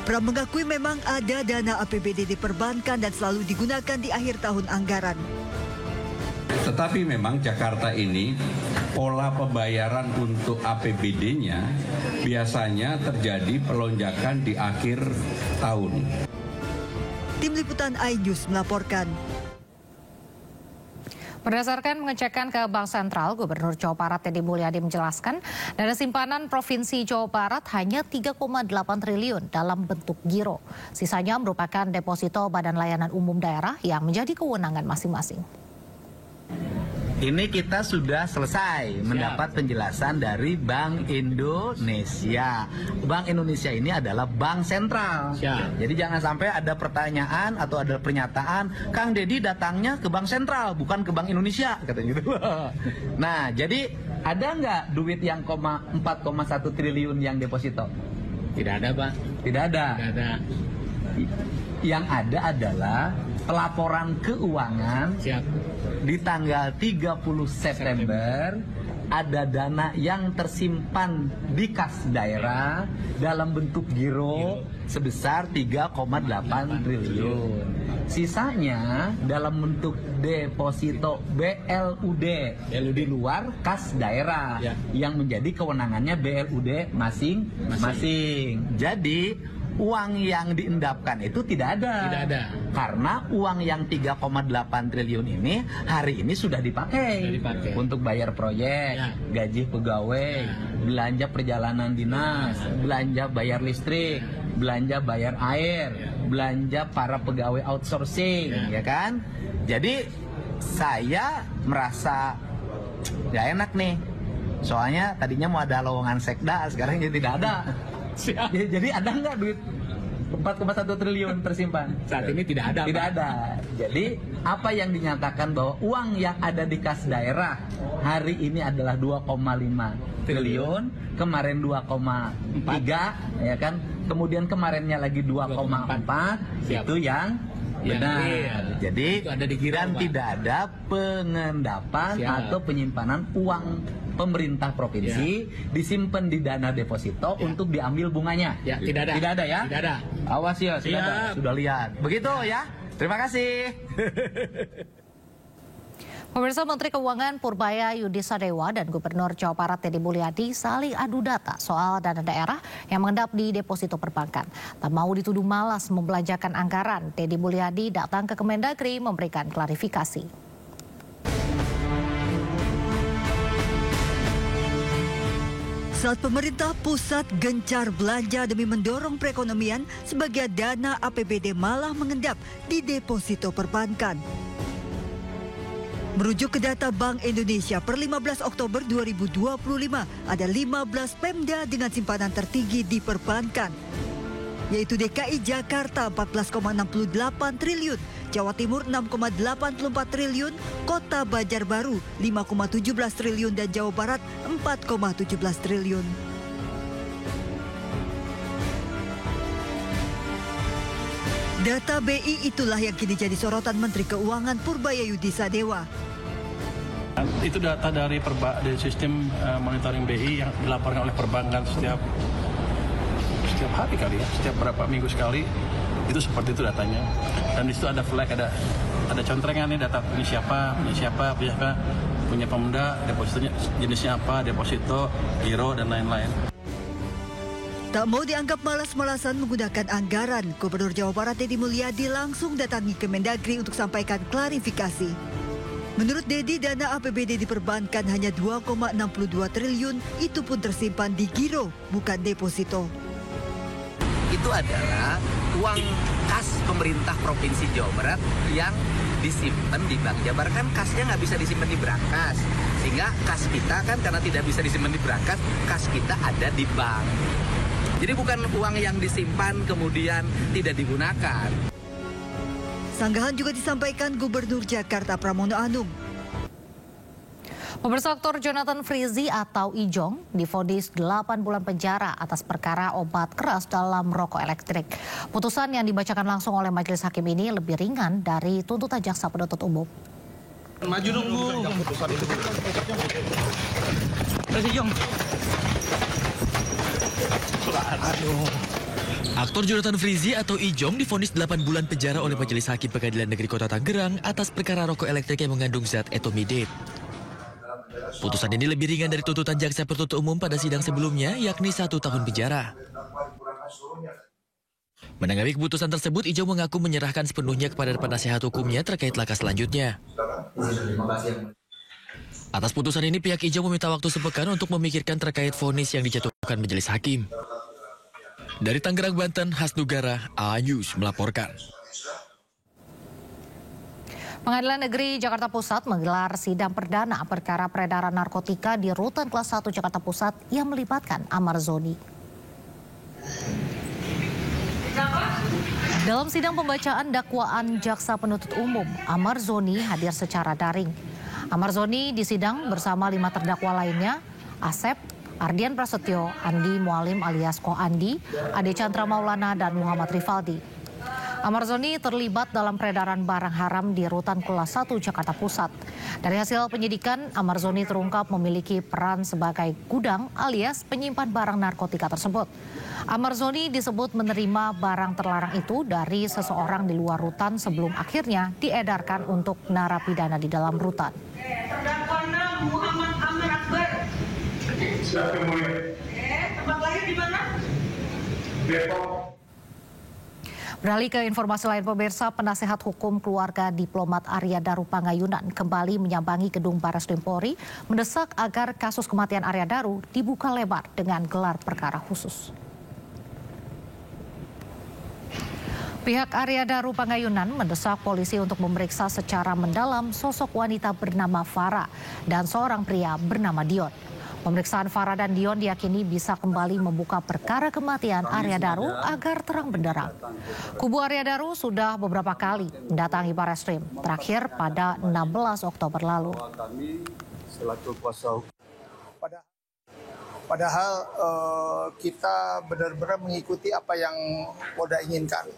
Pram mengakui memang ada dana APBD diperbankan dan selalu digunakan di akhir tahun anggaran. Tetapi memang Jakarta ini pola pembayaran untuk APBD-nya biasanya terjadi pelonjakan di akhir tahun. Tim Liputan iNews melaporkan. Berdasarkan pengecekan ke Bank Sentral, Gubernur Jawa Barat Deddy Mulyadi menjelaskan dana simpanan Provinsi Jawa Barat hanya 3,8 triliun dalam bentuk giro. Sisanya merupakan deposito Badan Layanan Umum Daerah yang menjadi kewenangan masing-masing. Ini kita sudah selesai mendapat penjelasan dari Bank Indonesia. Bank Indonesia ini adalah bank sentral. Jadi jangan sampai ada pertanyaan atau ada pernyataan, Kang Deddy datangnya ke bank sentral, bukan ke Bank Indonesia, katanya gitu. Nah, jadi ada nggak duit yang 4,1 triliun yang deposito? Tidak ada, Pak. Tidak ada. Tidak ada. Yang ada adalah pelaporan keuangan. Di tanggal 30 September ada dana yang tersimpan di kas daerah dalam bentuk giro sebesar 3,8 triliun. Sisanya dalam bentuk deposito BLUD di luar kas daerah yang menjadi kewenangannya BLUD masing-masing. Jadi uang yang diendapkan itu tidak ada. Tidak ada. Karena uang yang 3,8 triliun ini hari ini sudah dipakai untuk bayar proyek, gaji pegawai, belanja perjalanan dinas, belanja bayar listrik, belanja bayar air, belanja para pegawai outsourcing, ya kan? Jadi saya merasa gak enak nih. Soalnya tadinya mau ada lowongan sekda, sekarang jadi tidak ada. Jadi ada nggak duit 4,1 triliun tersimpan? Saat ini tidak ada. Tidak ada. Jadi apa yang dinyatakan bahwa uang yang ada di kas daerah hari ini adalah 2,5 triliun, kemarin 2,3, ya kan? Kemudian kemarinnya lagi 2,4, itu yang benar. Jadi itu ada di giro, dan Pak. tidak ada pengendapan atau penyimpanan uang pemerintah provinsi disimpan di dana deposito untuk diambil bunganya. Tidak ada. Tidak ada ya? Tidak ada. Awas ya, sudah lihat. Begitu ya. Terima kasih. Pemirsa, Menteri Keuangan Purbaya Yudisadewa dan Gubernur Jawa Barat Deddy Mulyadi saling adu data soal dana daerah yang mengendap di deposito perbankan. Tak mau dituduh malas membelanjakan anggaran, Deddy Mulyadi datang ke Kemendagri memberikan klarifikasi. Saat pemerintah pusat gencar belanja demi mendorong perekonomian, sebagai dana APBD malah mengendap di deposito perbankan. Merujuk ke data Bank Indonesia per 15 Oktober 2025, ada 15 Pemda dengan simpanan tertinggi di perbankan, yaitu DKI Jakarta 14,68 triliun, Jawa Timur 6,84 triliun, Kota Banjarbaru 5,17 triliun, dan Jawa Barat 4,17 triliun. Data BI itulah yang kini jadi sorotan Menteri Keuangan Purbaya Yudisadewa. Itu data dari sistem monitoring BI yang dilaporkan oleh perbankan setiap hari kali ya, setiap berapa minggu sekali, itu seperti itu datanya. Dan di situ ada flag, ada contrengan nih data ini siapa, punya Pemda, depositonya jenisnya apa, deposito, giro, dan lain-lain. Tak mau dianggap malas-malasan menggunakan anggaran, Gubernur Jawa Barat Deddy Mulyadi langsung datangi Kemendagri untuk sampaikan klarifikasi. Menurut Deddy, dana APBD di perbankan hanya 2,62 triliun, itu pun tersimpan di giro, bukan deposito. Itu adalah uang kas pemerintah Provinsi Jawa Barat yang disimpan di Bank Jabar. Kan kasnya nggak bisa disimpan di brankas, sehingga kas kita kan karena tidak bisa disimpan di brankas, kas kita ada di bank. Jadi bukan uang yang disimpan kemudian tidak digunakan. Sanggahan juga disampaikan Gubernur Jakarta Pramono Anung. Pemirsa, aktor Jonathan Frizzy atau Ijong divonis 8 bulan penjara atas perkara obat keras dalam rokok elektrik. Putusan yang dibacakan langsung oleh majelis hakim ini lebih ringan dari tuntutan jaksa penuntut umum. Maju nunggu. Ijong. Aduh. Aktor Jonathan Frizzy atau Ijong divonis 8 bulan penjara oleh Majelis Hakim Pengadilan Negeri Kota Tangerang atas perkara rokok elektrik yang mengandung zat etomidate. Putusan ini lebih ringan dari tuntutan jaksa penuntut umum pada sidang sebelumnya, yakni 1 tahun penjara. Menanggapi keputusan tersebut, Ijong mengaku menyerahkan sepenuhnya kepada penasehat hukumnya terkait langkah selanjutnya. Atas putusan ini, pihak Ijong meminta waktu sepekan untuk memikirkan terkait vonis yang dijatuhkan Majelis Hakim. Dari Tangerang, Banten, Hasnugara, A-News melaporkan. Pengadilan Negeri Jakarta Pusat menggelar sidang perdana perkara peredaran narkotika di Rutan Kelas 1 Jakarta Pusat yang melibatkan Amar Zoni. Dalam sidang pembacaan dakwaan jaksa penuntut umum, Amar Zoni hadir secara daring. Amar Zoni disidang bersama 5 terdakwa lainnya, Asep, Ardian Prasetyo, Andi Mualim alias Ko Andi, Ade Chandra Maulana, dan Muhammad Rifaldi. Amar Zoni terlibat dalam peredaran barang haram di Rutan Kelas 1 Jakarta Pusat. Dari hasil penyidikan, Amar Zoni terungkap memiliki peran sebagai gudang alias penyimpan barang narkotika tersebut. Amar Zoni disebut menerima barang terlarang itu dari seseorang di luar rutan sebelum akhirnya diedarkan untuk narapidana di dalam rutan. Terdakwa Muhammad Amir Akbar. Siapa yang mulia? Tempat lahir di mana? Depok. Beralih ke informasi lain, pemirsa, penasehat hukum keluarga diplomat Arya Daru Pangayunan kembali menyambangi gedung Barreskrim Polri mendesak agar kasus kematian Arya Daru dibuka lebar dengan gelar perkara khusus. Pihak Arya Daru Pangayunan mendesak polisi untuk memeriksa secara mendalam sosok wanita bernama Farah dan seorang pria bernama Dion. Pemeriksaan Farah dan Dion diyakini bisa kembali membuka perkara kematian Arya Daru agar terang benderang. Kubu Arya Daru sudah beberapa kali mendatangi Barreskrim, terakhir pada 16 Oktober lalu. Padahal kita benar-benar mengikuti apa yang Polda inginkan.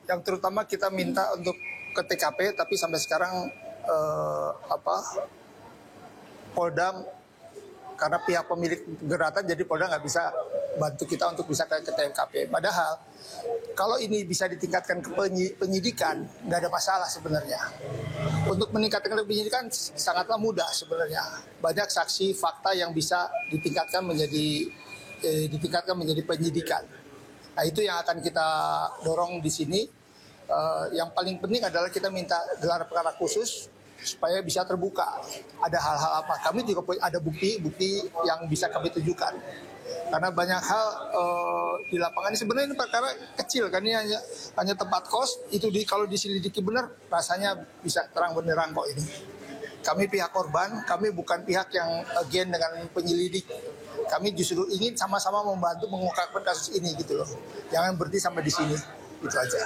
Yang terutama kita minta untuk ke TKP, tapi sampai sekarang Polda, karena pihak pemilik geratan, jadi Polda nggak bisa bantu kita untuk bisa ke TKP. Padahal kalau ini bisa ditingkatkan ke penyidikan, nggak ada masalah sebenarnya. Untuk meningkatkan ke penyidikan sangatlah mudah sebenarnya. Banyak saksi fakta yang bisa ditingkatkan menjadi penyidikan. Nah, itu yang akan kita dorong di sini. Yang paling penting adalah kita minta gelar perkara khusus supaya bisa terbuka. Ada hal-hal apa? Kami juga ada bukti yang bisa kami tunjukkan. Karena banyak hal di lapangan ini sebenarnya ini perkara kecil kan, ini hanya tempat kos. Itu kalau diselidiki benar rasanya bisa terang benderang kok ini. Kami pihak korban, kami bukan pihak yang against dengan penyelidik. Kami justru ingin sama-sama membantu mengungkapkan kasus ini gitu loh. Jangan berhenti sampai di sini. Itu aja.